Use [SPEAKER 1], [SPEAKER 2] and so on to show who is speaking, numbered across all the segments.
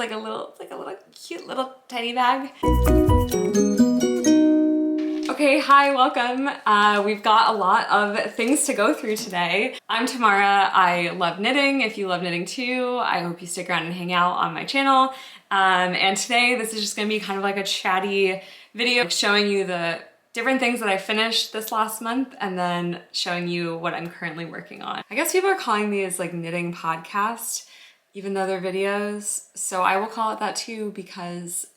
[SPEAKER 1] It's like a little cute little teddy bag. Okay, hi, welcome. We've got a lot of things to go through today. I'm Tamara. I love knitting. If you love knitting too, I hope you stick around and hang out on my channel. And today this is just gonna be kind of like a chatty video showing you the different things that I finished this last month and then showing you what I'm currently working on. I guess people are calling these like knitting podcasts, even though they're videos. So I will call it that too because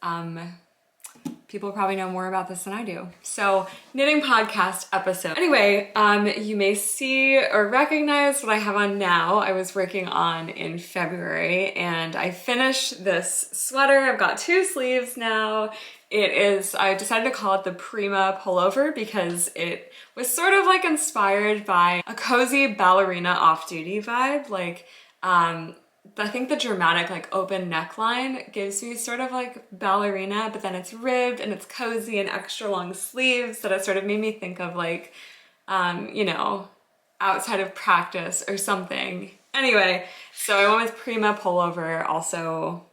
[SPEAKER 1] people probably know more about this than I do. So knitting podcast episode. Anyway, you may see or recognize what I have on now. I was working on in February and I finished this sweater. I've got 2 sleeves now. I decided to call it the Prima pullover because it was sort of like inspired by a cozy ballerina off-duty vibe. Like, I think the dramatic like open neckline gives me sort of like ballerina, but then it's ribbed and it's cozy and extra long sleeves that it sort of made me think of like, you know, outside of practice or something. Anyway, so I went with Prima pullover. Also,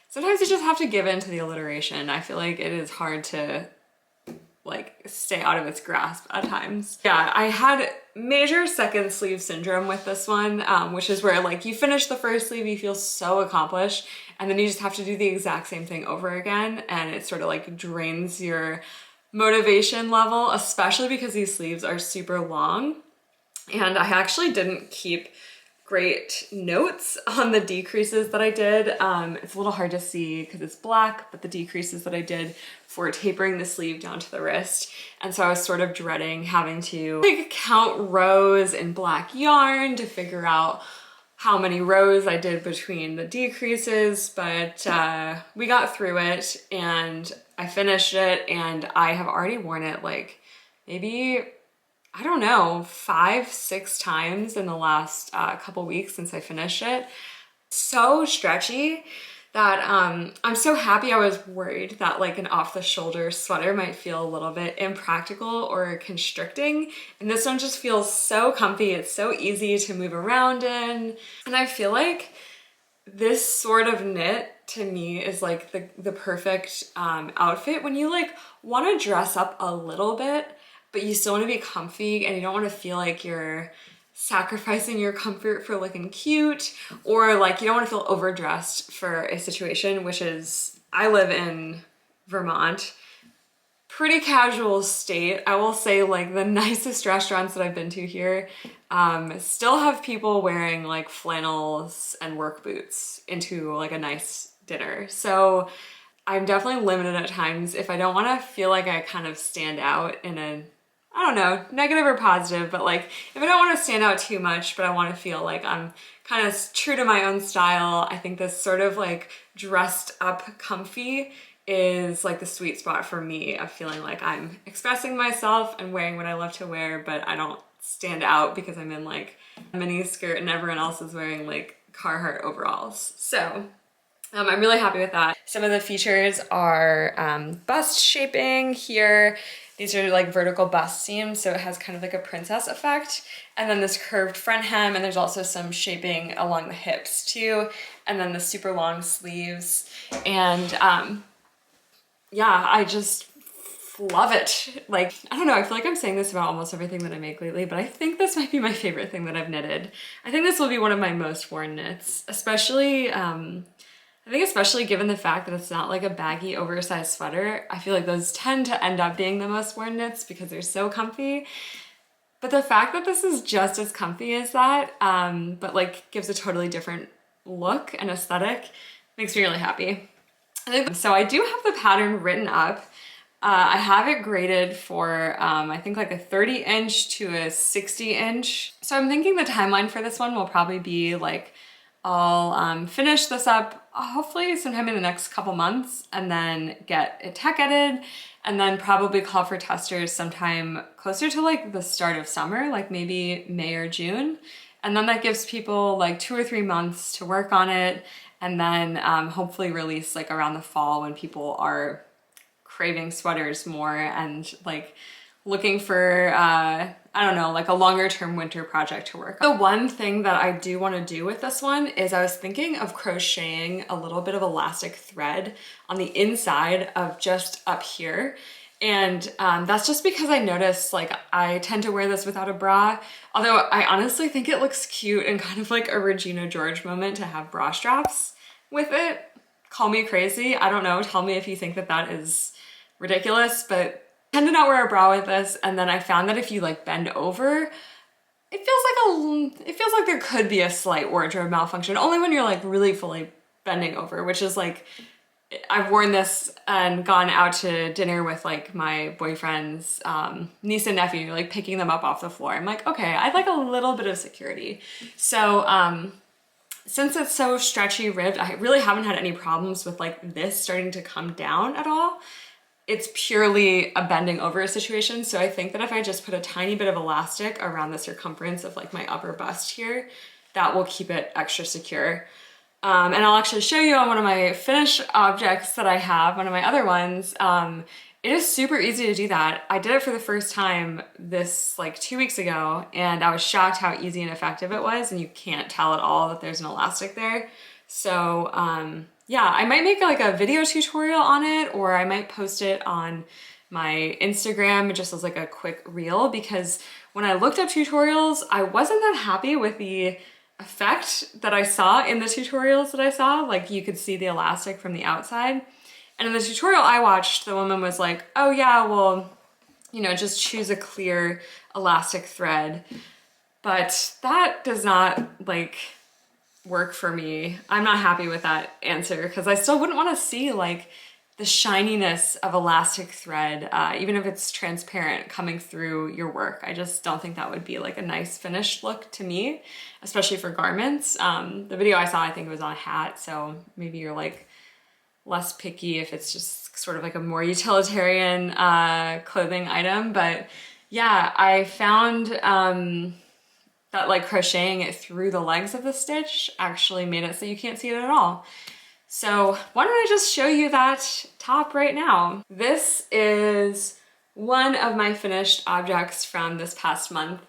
[SPEAKER 1] sometimes you just have to give in to the alliteration. I feel like it is hard to like stay out of its grasp at times. Yeah, I had major second sleeve syndrome with this one, which is where like you finish the first sleeve, you feel so accomplished, and then you just have to do the exact same thing over again, and it sort of like drains your motivation level, especially because these sleeves are super long. And I actually didn't keep great notes on the decreases that I did. It's a little hard to see because it's black, but the decreases that I did for tapering the sleeve down to the wrist. And so I was sort of dreading having to like count rows in black yarn to figure out how many rows I did between the decreases, but we got through it and I finished it, and I have already worn it like maybe, I don't know, 5-6 times in the last couple weeks since I finished it. So stretchy that I'm so happy. I was worried that like an off-the-shoulder sweater might feel a little bit impractical or constricting, and this one just feels so comfy. It's so easy to move around in, and I feel like this sort of knit to me is like the perfect outfit when you like want to dress up a little bit, but you still want to be comfy and you don't want to feel like you're sacrificing your comfort for looking cute, or like you don't want to feel overdressed for a situation, which is, I live in Vermont, pretty casual state. I will say like the nicest restaurants that I've been to here still have people wearing like flannels and work boots into like a nice dinner. So I'm definitely limited at times if I don't want to feel like I kind of stand out in a, I don't know, negative or positive, but like if I don't want to stand out too much, but I want to feel like I'm kind of true to my own style, I think this sort of like dressed up comfy is like the sweet spot for me of feeling like I'm expressing myself and wearing what I love to wear, but I don't stand out because I'm in like a mini skirt and everyone else is wearing like Carhartt overalls. So I'm really happy with that. Some of the features are bust shaping here. These are like vertical bust seams, so it has kind of like a princess effect. And then this curved front hem, and there's also some shaping along the hips too. And then the super long sleeves. And yeah, I just love it. Like, I don't know, I feel like I'm saying this about almost everything that I make lately, but I think this might be my favorite thing that I've knitted. I think this will be one of my most worn knits, especially I think especially given the fact that it's not like a baggy oversized sweater. I feel like those tend to end up being the most worn knits because they're so comfy. But the fact that this is just as comfy as that, but like gives a totally different look and aesthetic, makes me really happy. So I do have the pattern written up. I have it graded for, I think like a 30-inch to a 60-inch. So I'm thinking the timeline for this one will probably be like, I'll finish this up hopefully sometime in the next couple months and then get it tech edited, and then probably call for testers sometime closer to like the start of summer, like maybe May or June. And then that gives people like 2 or 3 months to work on it, and then hopefully release like around the fall when people are craving sweaters more and like looking for I don't know, like a longer term winter project to work on. The one thing that I do want to do with this one is I was thinking of crocheting a little bit of elastic thread on the inside of just up here. And that's just because I noticed like I tend to wear this without a bra, although I honestly think it looks cute and kind of like a Regina George moment to have bra straps with it. Call me crazy, I don't know, tell me if you think that that is ridiculous, but I tend to not wear a bra with this, and then I found that if you like bend over, it feels like there could be a slight wardrobe malfunction, only when you're like really fully bending over, which is like, I've worn this and gone out to dinner with like my boyfriend's niece and nephew, like picking them up off the floor. I'm like, okay, I'd like a little bit of security. So since it's so stretchy ribbed, I really haven't had any problems with like this starting to come down at all. It's purely a bending over situation. So I think that if I just put a tiny bit of elastic around the circumference of like my upper bust here, that will keep it extra secure. And I'll actually show you on one of my finished objects that I have, one of my other ones. It is super easy to do that. I did it for the first time this like 2 weeks ago, and I was shocked how easy and effective it was, and you can't tell at all that there's an elastic there. So yeah, I might make like a video tutorial on it, or I might post it on my Instagram just as like a quick reel, because when I looked up tutorials, I wasn't that happy with the effect that I saw in the tutorials that I saw. Like you could see the elastic from the outside. And in the tutorial I watched, the woman was like, oh yeah, well, you know, just choose a clear elastic thread. But that does not like work for me. I'm not happy with that answer, because I still wouldn't want to see like the shininess of elastic thread, even if it's transparent, coming through your work. I just don't think that would be like a nice finished look to me, especially for garments. The video I saw, I think it was on a hat, so maybe you're like less picky if it's just sort of like a more utilitarian clothing item. But yeah, I found that like crocheting it through the legs of the stitch actually made it so you can't see it at all. So why don't I just show you that top right now? This is one of my finished objects from this past month.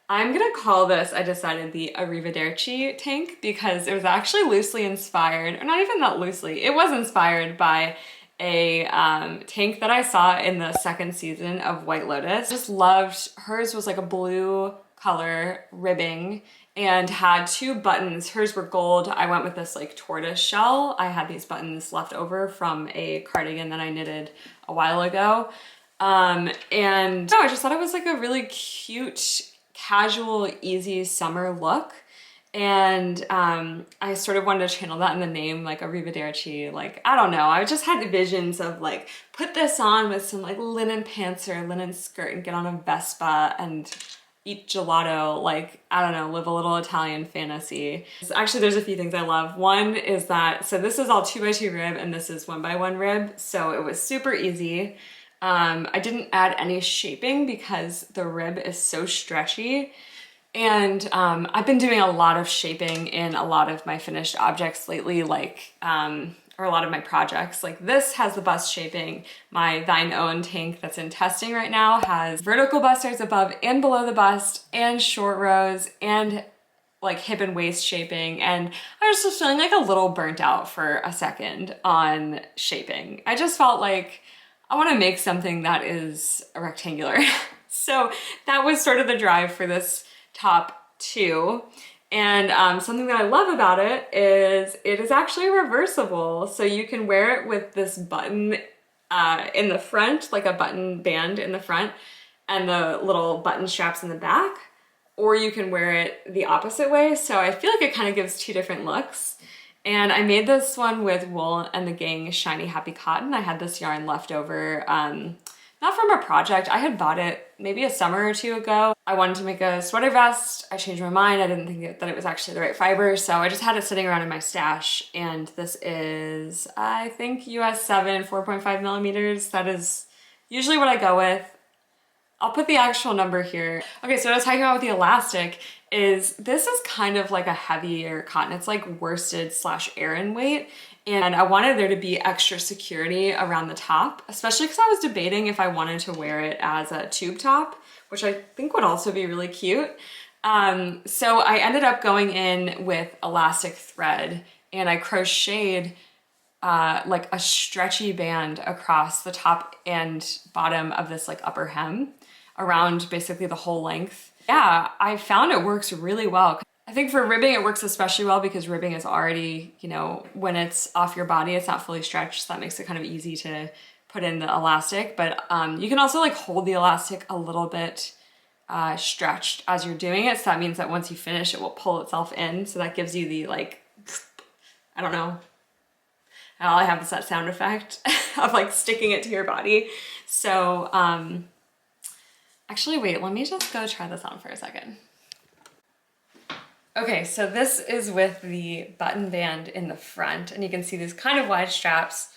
[SPEAKER 1] I'm gonna call this, I decided, the Arrivederci tank, because it was actually loosely inspired, or not even that loosely, it was inspired by a tank that I saw in the second season of White Lotus. Just loved, hers was like a blue color ribbing and had 2 buttons. Hers were gold. I went with this like tortoise shell. I had these buttons left over from a cardigan that I knitted a while ago. And no, I just thought it was like a really cute, casual, easy summer look. And I sort of wanted to channel that in the name, like Arrivederci. Like, I don't know, I just had visions of like, put this on with some like linen pants or linen skirt and get on a Vespa and eat gelato, like, I don't know, live a little Italian fantasy. Actually, there's a few things I love. One is that, so this is all 2x2 rib and this is 1x1 rib, so it was super easy. I didn't add any shaping because the rib is so stretchy. And I've been doing a lot of shaping in a lot of my finished objects lately, like, or a lot of my projects. Like this has the bust shaping. My Thine Own tank that's in testing right now has vertical busters above and below the bust, and short rows, and like hip and waist shaping. And I was just feeling like a little burnt out for a second on shaping. I just felt like I want to make something that is rectangular. So that was sort of the drive for this top too. And something that I love about it is actually reversible. So you can wear it with this button in the front, like a button band in the front, and the little button straps in the back, or you can wear it the opposite way. So I feel like it kind of gives 2 different looks. And I made this one with Wool and the Gang Shiny Happy Cotton. I had this yarn left over, not from a project. I had bought it maybe a summer or 2 ago. I wanted to make a sweater vest. I changed my mind. I didn't think that it was actually the right fiber, so I just had it sitting around in my stash. And this is, I think, US 7, 4.5 millimeters. That is usually what I go with. I'll put the actual number here. Okay, so what I was talking about with the elastic is this is kind of like a heavier cotton. It's like worsted / Aran weight. And I wanted there to be extra security around the top, especially because I was debating if I wanted to wear it as a tube top, which I think would also be really cute. So I ended up going in with elastic thread, and I crocheted like a stretchy band across the top and bottom of this like upper hem around basically the whole length. Yeah, I found it works really well. I think for ribbing it works especially well because ribbing is already, you know, when it's off your body, it's not fully stretched, so that makes it kind of easy to put in the elastic. But you can also like hold the elastic a little bit stretched as you're doing it, so that means that once you finish it will pull itself in, so that gives you the like, I don't know, all I have is that sound effect of like sticking it to your body. So actually wait, let me just go try this on for a second. Okay, so this is with the button band in the front, and you can see these kind of wide straps.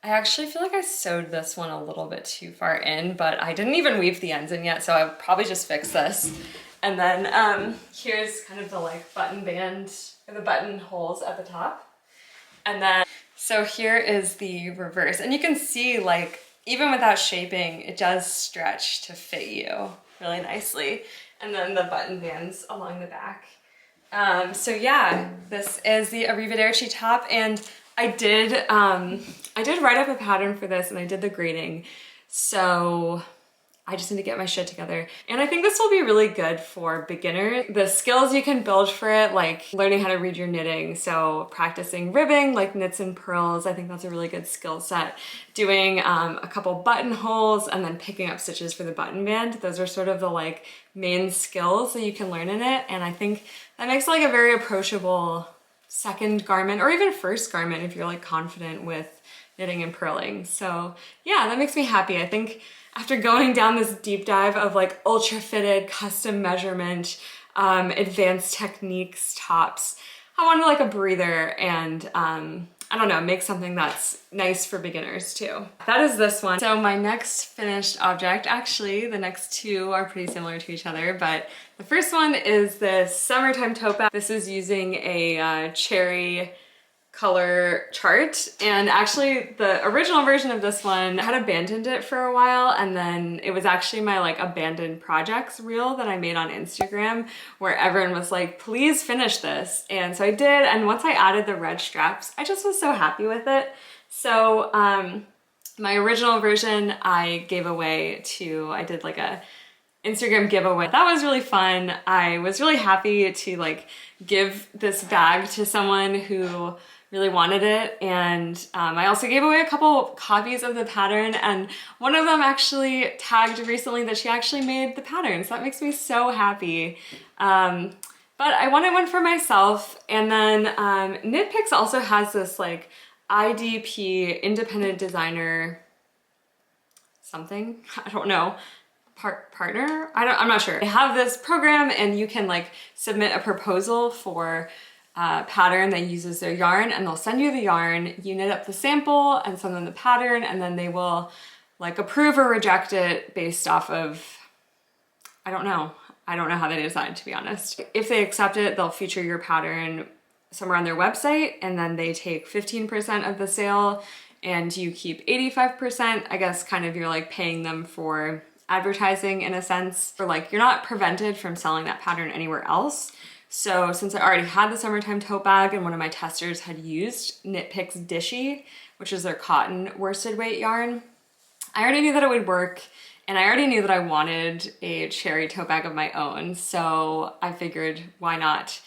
[SPEAKER 1] I actually feel like I sewed this one a little bit too far in, but I didn't even weave the ends in yet, so I'll probably just fix this. And then here's kind of the like button band, or the button holes at the top. And then, so here is the reverse, and you can see like, even without shaping, it does stretch to fit you really nicely. And then the button bands along the back. So yeah, this is the Arrivederci top, and I did write up a pattern for this and I did the grading. So I just need to get my shit together. And I think this will be really good for beginners. The skills you can build for it, like learning how to read your knitting. So practicing ribbing, like knits and purls, I think that's a really good skill set. Doing a couple buttonholes and then picking up stitches for the button band. Those are sort of the like main skills that you can learn in it. And I think that makes it like a very approachable second garment, or even first garment if you're like confident with knitting and purling. So yeah, that makes me happy. I think after going down this deep dive of like ultra fitted, custom measurement, advanced techniques tops, I wanted like a breather and I don't know, make something that's nice for beginners too. That is this one. So my next finished object, actually the next two are pretty similar to each other, but the first one is this summertime tote bag. This is using a cherry color chart, and actually the original version of this one I had abandoned it for a while, and then it was actually my like abandoned projects reel that I made on Instagram where everyone was like, please finish this, and so I did. And once I added the red straps, I just was so happy with it. So my original version I gave away to, I did like a Instagram giveaway. That was really fun. I was really happy to like give this bag to someone who really wanted it, and I also gave away a couple copies of the pattern, and one of them actually tagged recently that she actually made the pattern, so that makes me so happy. But I wanted one for myself, and then Knit Picks also has this like IDP, independent designer something, I don't know, partner? I'm not sure. They have this program and you can like submit a proposal for a pattern that uses their yarn, and they'll send you the yarn, you knit up the sample and send them the pattern, and then they will like approve or reject it based off of, I don't know how they decide, to be honest. If they accept it, they'll feature your pattern somewhere on their website, and then they take 15% of the sale and you keep 85%. I guess kind of you're like paying them for advertising in a sense, or like you're not prevented from selling that pattern anywhere else. So since I already had the summertime tote bag and one of my testers had used Knit Picks Dishy, which is their cotton worsted weight yarn, I already knew that it would work, and I already knew that I wanted a cherry tote bag of my own. So I figured, why not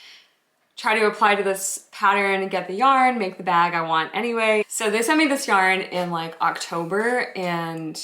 [SPEAKER 1] try to apply to this pattern and get the yarn, make the bag I want anyway. So they sent me this yarn in like October, and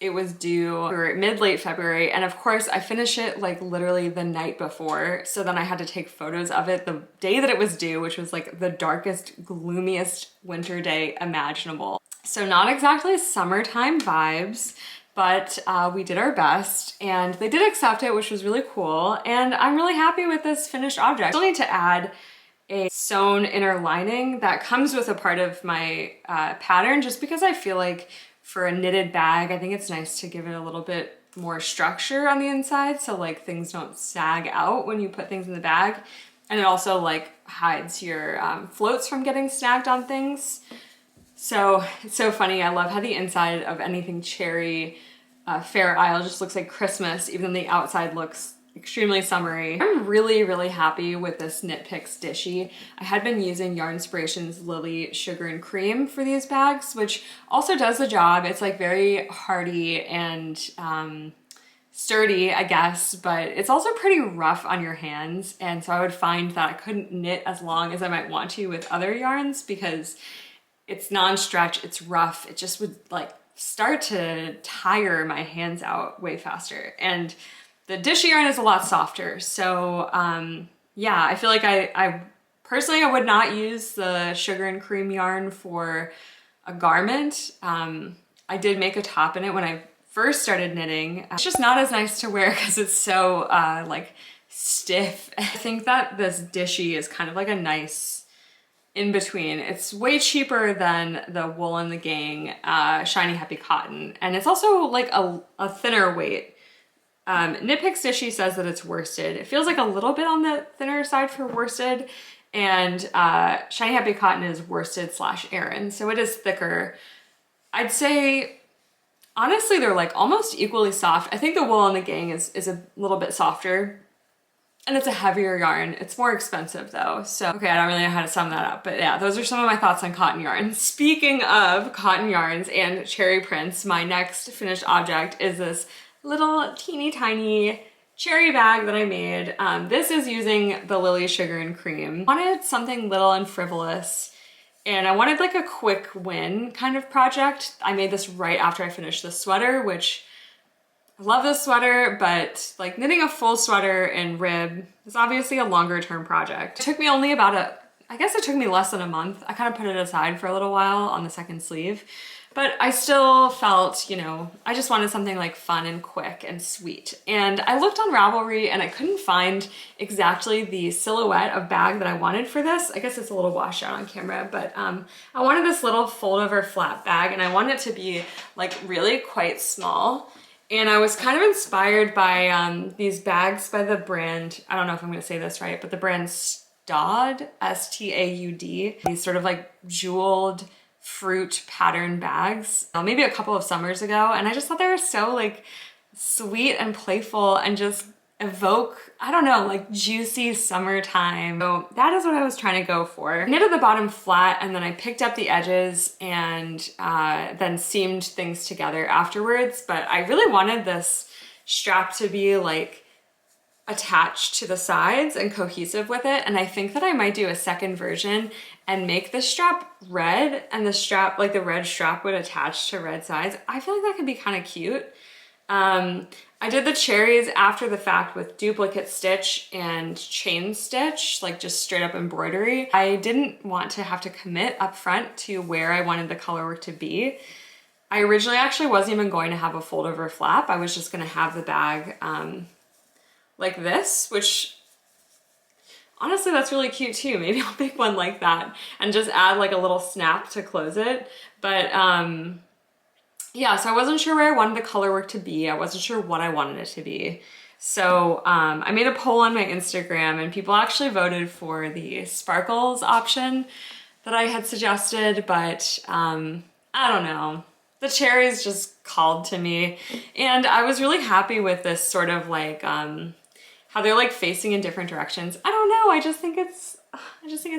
[SPEAKER 1] it was due mid-late February, and of course I finished it like literally the night before, so then I had to take photos of it the day that it was due, which was like the darkest, gloomiest winter day imaginable. So not exactly summertime vibes, but we did our best, and they did accept it, which was really cool, and I'm really happy with this finished object. I still need to add a sewn inner lining that comes with a part of my pattern, just because I feel like for a knitted bag, I think it's nice to give it a little bit more structure on the inside, so like things don't sag out when you put things in the bag. And it also like hides your floats from getting snagged on things. So it's so funny. I love how the inside of anything cherry Fair Isle just looks like Christmas, even though the outside looks extremely summery. I'm really, really happy with this Knit Picks Dishy. I had been using Yarnspiration's Lily Sugar and Cream for these bags, which also does the job. It's like very hardy and sturdy, I guess, but it's also pretty rough on your hands. And so I would find that I couldn't knit as long as I might want to with other yarns because it's non-stretch, it's rough. It just would like start to tire my hands out way faster. And the Dishy yarn is a lot softer. So yeah, I feel like I personally, I would not use the Sugar and Cream yarn for a garment. I did make a top in it when I first started knitting. It's just not as nice to wear because it's so like stiff. I think that this Dishy is kind of like a nice in between. It's way cheaper than the Wool and the Gang Shiny Happy Cotton, and it's also like a thinner weight. Knit Picks Dishy says that it's worsted. It feels like a little bit on the thinner side for worsted, and Shiny Happy Cotton is worsted / Aran, so it is thicker. I'd say honestly they're like almost equally soft. I think the Wool and the Gang is a little bit softer. And it's a heavier yarn. It's more expensive though. So, okay, I don't really know how to sum that up, but yeah, those are some of my thoughts on cotton yarn. Speaking of cotton yarns and cherry prints, my next finished object is this little teeny tiny cherry bag that I made. This is using the Lily Sugar and Cream. I wanted something little and frivolous, and I wanted like a quick win kind of project. I made this right after I finished the sweater, which I love this sweater, but like knitting a full sweater in rib is obviously a longer term project. It took me only about I guess it took me less than a month. I kind of put it aside for a little while on the second sleeve, but I still felt, you know, I just wanted something like fun and quick and sweet. And I looked on Ravelry and I couldn't find exactly the silhouette of bag that I wanted for this. I guess it's a little washed out on camera, but I wanted this little fold over flat bag, and I wanted it to be like really quite small. And I was kind of inspired by these bags by the brand, I don't know if I'm gonna say this right, but the brand Staud, S-T-A-U-D. These sort of like jeweled fruit pattern bags, maybe a couple of summers ago. And I just thought they were so like sweet and playful and just evoke, I don't know, like juicy summertime. So that is what I was trying to go for. I knitted the bottom flat, and then I picked up the edges and then seamed things together afterwards. But I really wanted this strap to be like attached to the sides and cohesive with it. And I think that I might do a second version and make the strap red, and the strap, like the red strap would attach to red sides. I feel like that could be kind of cute. I did the cherries after the fact with duplicate stitch and chain stitch, like just straight up embroidery. I didn't want to have to commit up front to where I wanted the color work to be. I originally actually wasn't even going to have a fold over flap. I was just gonna have the bag like this, which honestly, that's really cute too. Maybe I'll make one like that and just add like a little snap to close it. But yeah, so I wasn't sure where I wanted the color work to be. I wasn't sure what I wanted it to be. So I made a poll on my Instagram, and people actually voted for the sparkles option that I had suggested, but I don't know. The cherries just called to me, and I was really happy with this sort of like how they're like facing in different directions. I don't know, I just think it's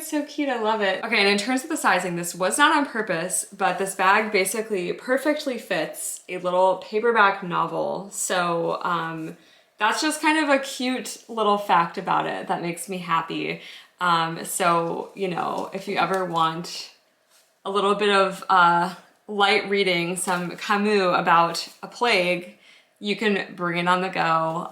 [SPEAKER 1] so cute. I love it. Okay, and in terms of the sizing, this was not on purpose, but this bag basically perfectly fits a little paperback novel. So that's just kind of a cute little fact about it that makes me happy. So, you know, if you ever want a little bit of light reading, some Camus about a plague, you can bring it on the go,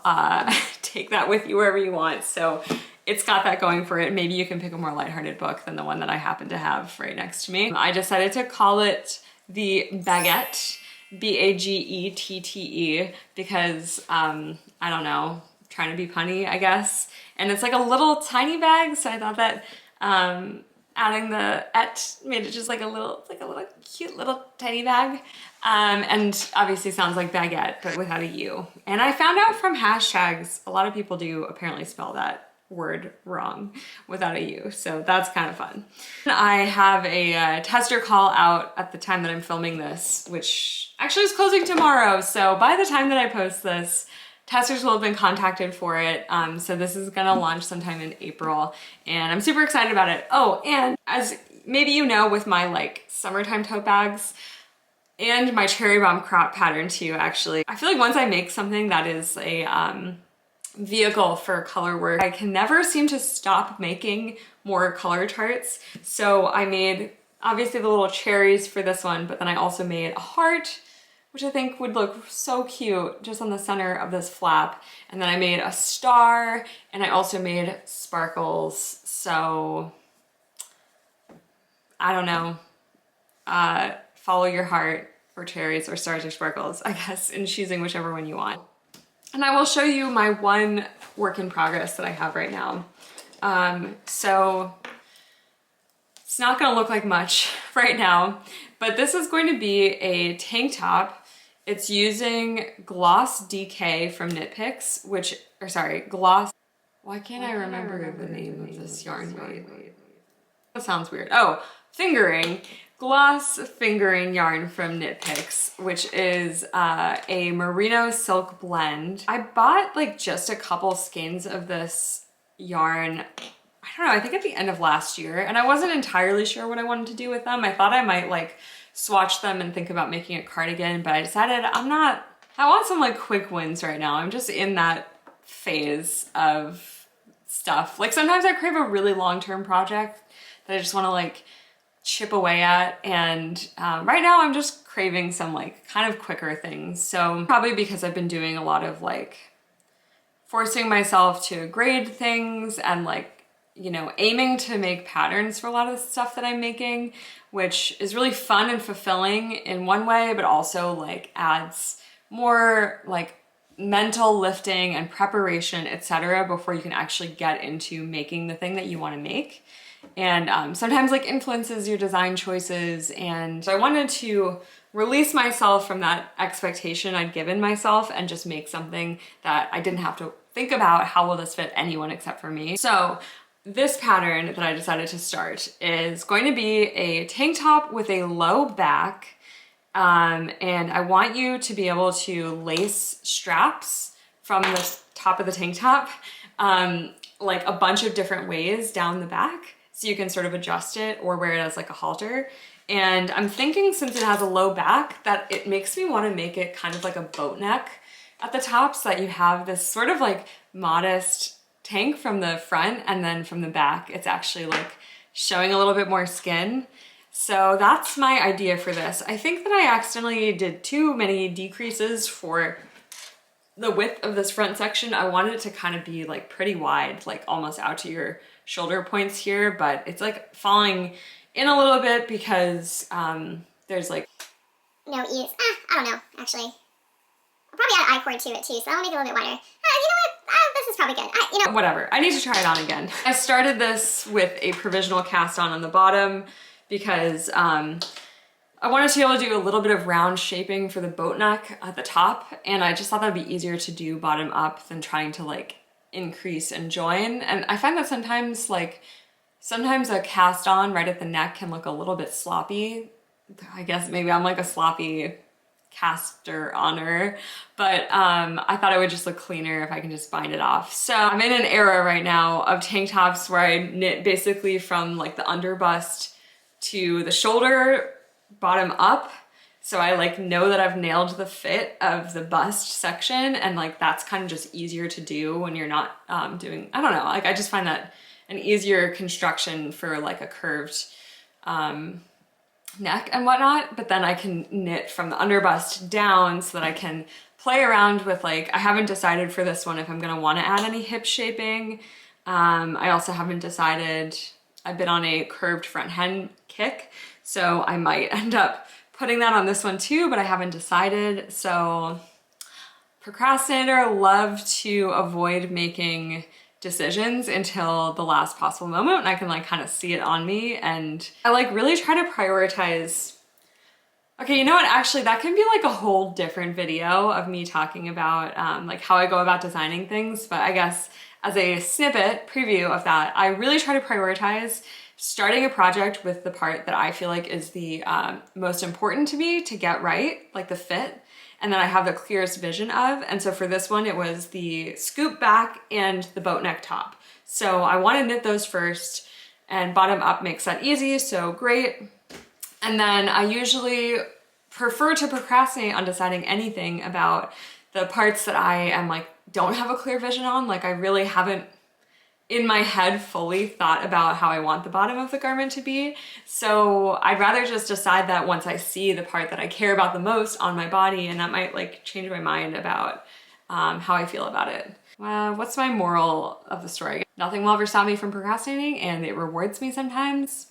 [SPEAKER 1] take that with you wherever you want. So it's got that going for it. Maybe you can pick a more lighthearted book than the one that I happen to have right next to me. I decided to call it the Baguette, B-A-G-E-T-T-E, because I don't know, trying to be punny, I guess. And it's like a little tiny bag, so I thought that adding the et made it just like a little cute little tiny bag. And obviously sounds like baguette, but without a U. And I found out from hashtags, a lot of people do apparently spell that word wrong without a U, so that's kind of fun. I have a tester call out at the time that I'm filming this, which actually is closing tomorrow, so by the time that I post this, testers will have been contacted for it, so this is gonna launch sometime in April, and I'm super excited about it. Oh, and as maybe you know, with my like summertime tote bags, and my cherry bomb crop pattern too, actually, I feel like once I make something that is a vehicle for color work, I can never seem to stop making more color charts. So I made obviously the little cherries for this one, but then I also made a heart, which I think would look so cute just on the center of this flap. And then I made a star, and I also made sparkles. So I don't know, follow your heart, or cherries or stars or sparkles, I guess, in choosing whichever one you want. And I will show you my one work in progress that I have right now. So it's not gonna look like much right now, but this is going to be a tank top. It's using Gloss DK from Knit Picks, Gloss, why can't I remember the name of this yarn? Wait. That sounds weird. Oh, fingering. Gloss fingering yarn from Knit Picks, which is a merino silk blend. I bought like just a couple skeins of this yarn, I don't know, I think at the end of last year, and I wasn't entirely sure what I wanted to do with them. I thought I might like swatch them and think about making a cardigan, but I decided I want some like quick wins right now. I'm just in that phase of stuff. Like sometimes I crave a really long-term project that I just want to like chip away at, and right now I'm just craving some like kind of quicker things. So probably because I've been doing a lot of like forcing myself to grade things and like, you know, aiming to make patterns for a lot of the stuff that I'm making, which is really fun and fulfilling in one way, but also like adds more like mental lifting and preparation, etc., before you can actually get into making the thing that you want to make. And sometimes like influences your design choices. And so I wanted to release myself from that expectation I'd given myself and just make something that I didn't have to think about how will this fit anyone except for me. So this pattern that I decided to start is going to be a tank top with a low back. And I want you to be able to lace straps from the top of the tank top like a bunch of different ways down the back, so you can sort of adjust it or wear it as like a halter. And I'm thinking, since it has a low back, that it makes me want to make it kind of like a boat neck at the top, so that you have this sort of like modest tank from the front, and then from the back it's actually like showing a little bit more skin. So that's my idea for this. I think that I accidentally did too many decreases for the width of this front section. I wanted it to kind of be like pretty wide, like almost out to your shoulder points here, but it's like falling in a little bit because there's like
[SPEAKER 2] no ease. I don't know, actually. I'll probably add an I-cord to it too, so I'll make it a little bit wider. You know what? This is probably good.
[SPEAKER 1] Whatever. I need to try it on again. I started this with a provisional cast on the bottom because I wanted to be able to do a little bit of round shaping for the boat neck at the top, and I just thought that'd be easier to do bottom up than trying to like increase and join. And I find that sometimes a cast on right at the neck can look a little bit sloppy. I guess maybe I'm like a sloppy caster oner, but I thought it would just look cleaner if I can just bind it off. So I'm in an era right now of tank tops where I knit basically from like the under bust to the shoulder, bottom up. So I like know that I've nailed the fit of the bust section, and like that's kind of just easier to do when you're not doing, I don't know, like I just find that an easier construction for like a curved neck and whatnot. But then I can knit from the under bust down so that I can play around with like, I haven't decided for this one if I'm gonna want to add any hip shaping. I also haven't decided, I've been on a curved front hem kick, so I might end up putting that on this one too, but I haven't decided. So procrastinator, love to avoid making decisions until the last possible moment when I can like kind of see it on me. And I like really try to prioritize. Okay, you know what, actually that can be like a whole different video of me talking about like how I go about designing things, but I guess as a snippet preview of that, I really try to prioritize starting a project with the part that I feel like is the most important to me to get right, like the fit, and then I have the clearest vision of. And so for this one, it was the scoop back and the boat neck top. So I want to knit those first, and bottom up makes that easy, so great. And then I usually prefer to procrastinate on deciding anything about the parts that I am like, don't have a clear vision on. Like I really haven't in my head fully thought about how I want the bottom of the garment to be. So I'd rather just decide that once I see the part that I care about the most on my body, and that might like change my mind about how I feel about it. What's my moral of the story? Nothing will ever stop me from procrastinating, and it rewards me sometimes,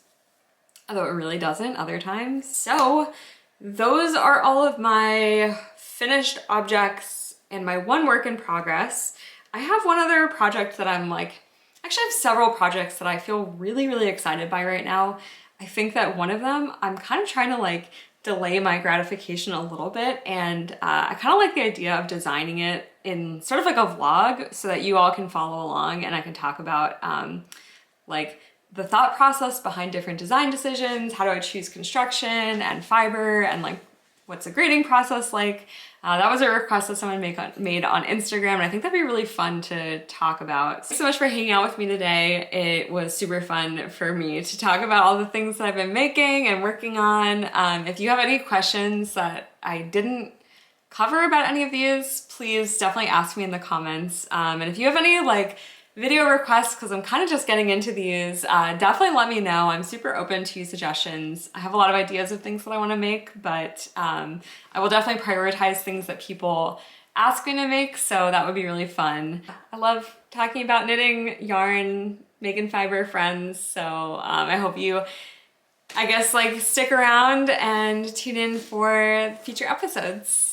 [SPEAKER 1] although it really doesn't other times. So those are all of my finished objects and my one work in progress. I have one other project that I'm like, actually I have several projects that I feel really, really excited by right now. I think that one of them, I'm kind of trying to like delay my gratification a little bit, and I kind of like the idea of designing it in sort of like a vlog so that you all can follow along and I can talk about like the thought process behind different design decisions, how do I choose construction and fiber, and like what's the grading process like. That was a request that someone made on Instagram, and I think that'd be really fun to talk about. Thanks so much for hanging out with me today. It was super fun for me to talk about all the things that I've been making and working on. If you have any questions that I didn't cover about any of these, please definitely ask me in the comments. And if you have any like video requests, because I'm kind of just getting into these, definitely let me know. I'm super open to suggestions. I have a lot of ideas of things that I want to make, but I will definitely prioritize things that people ask me to make, so that would be really fun. I love talking about knitting, yarn, making fiber friends, so I hope you, I guess, like stick around and tune in for future episodes.